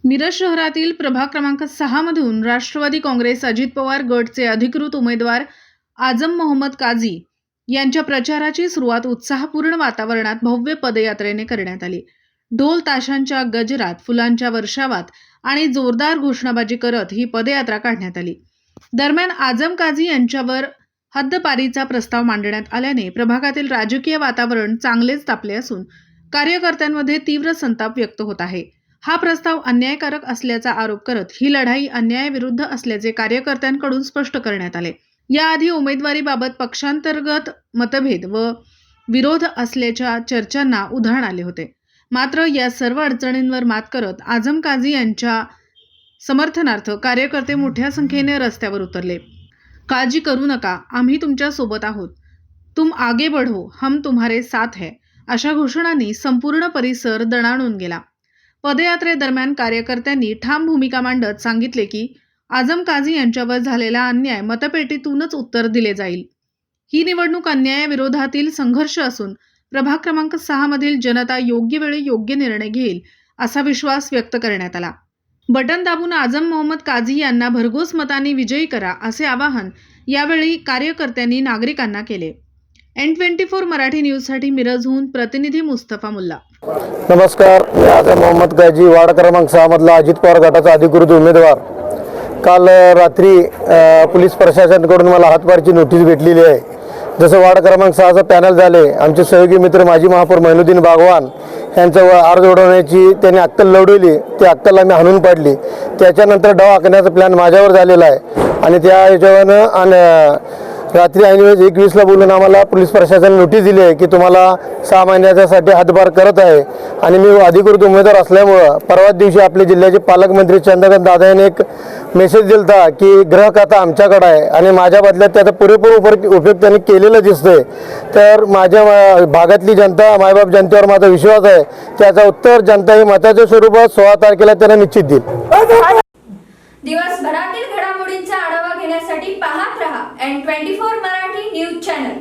मिरज शहरातील प्रभाग क्रमांक 6 मधून राष्ट्रवादी काँग्रेस अजित पवार गटचे अधिकृत उमेदवार आजम मोहम्मद काझी यांच्या प्रचाराची सुरुवात उत्साहपूर्ण वातावरणात भव्य पदयात्रेने करण्यात आली। ढोल ताशांच्या गजरात, फुलांच्या वर्षावात आणि जोरदार घोषणाबाजी करत ही पदयात्रा काढण्यात आली। दरम्यान आजम काझी यांच्यावर हद्दपारीचा प्रस्ताव मांडण्यात आल्याने प्रभागातील राजकीय वातावरण चांगलेच तापले असून कार्यकर्त्यांमध्ये तीव्र संताप व्यक्त होत आहे। हा प्रस्ताव अन्यायकारक असल्याचा आरोप करत ही लढाई अन्यायाविरुद्ध असल्याचे कार्यकर्त्यांकडून स्पष्ट करण्यात आले। याआधी उमेदवारीबाबत पक्षांतर्गत मतभेद व विरोध असल्याच्या चर्चांना उधाण आले होते। मात्र या सर्व अडचणींवर मात करत आजम काझी यांच्या समर्थनार्थ कार्यकर्ते मोठ्या संख्येने रस्त्यावर उतरले। काळजी करू नका, आम्ही तुमच्या सोबत आहोत, तुम आगे बढ़ो, हम तुम्हारे साथ है, अशा घोषणांनी संपूर्ण परिसर दणाणून गेला। पदयात्रेदरम्यान कार्यकर्त्यांनी ठाम भूमिका मांडत सांगितले की आजम काझी यांच्यावर झालेला अन्याय मतपेटीतूनच उत्तर दिले जाईल। ही निवडणूक अन्यायाविरोधातील संघर्ष असून प्रभाग क्रमांक 6 मधील जनता योग्य वेळी योग्य निर्णय घेईल असा विश्वास व्यक्त करण्यात आला। बटन दाबून आजम मोहम्मद काझी यांना भरघोस मतांनी विजयी करा असे आवाहन यावेळी कार्यकर्त्यांनी नागरिकांना केले। N24 मराठी न्यूजसाठी मिरजहून प्रतिनिधी मुस्तफा मुल्ला। नमस्कार, मी आजम मोहम्मद काझी, वार्ड क्रमांक 6 मधला अजित पवार गटाचा अधिकृत उमेदवार। काल रात्री पोलीस प्रशासनाकडून मला हातपारची नोटीस भेटलेली आहे। जसं वार्ड क्रमांक 6चा पॅनल झाले, आमचे सहयोगी मित्र माजी महापौर मैनुद्दीन बागवान यांचं अर्ज उडवण्याची त्यांनी अक्कल लढवली, ती अक्कल आम्ही हाणून पाडली। त्याच्यानंतर डाव आखण्याचा प्लॅन माझ्यावर झालेला आहे आणि त्या हिशोबानं रात्री ऐनवेळेस 21ला बोलून आम्हाला पोलीस प्रशासनाने नोटीस दिली आहे की तुम्हाला 6 महिन्यासाठी हातभार करत आहे। आणि मी अधिकृत उमेदवार असल्यामुळं परवा दिवशी आपल्या जिल्ह्याचे पालकमंत्री चंद्रकांत दादा यांनी एक मेसेज दिला की गृह खाता आमच्याकडे आहे आणि माझ्या बदल्यात त्याचा पुरेपूर उपयोग त्यांनी केलेला दिसतोय। तर माझ्या भागातली जनता, मायबाप जनतेवर माझा विश्वास आहे, त्याचा उत्तर जनता ही मताच्या स्वरूपात 16 तारखेला त्यांना निश्चित देईल। दिवसभरातील घडामोडींचा आढावा घेण्यासाठी पाहत रहा N24 मराठी न्यूज चॅनल।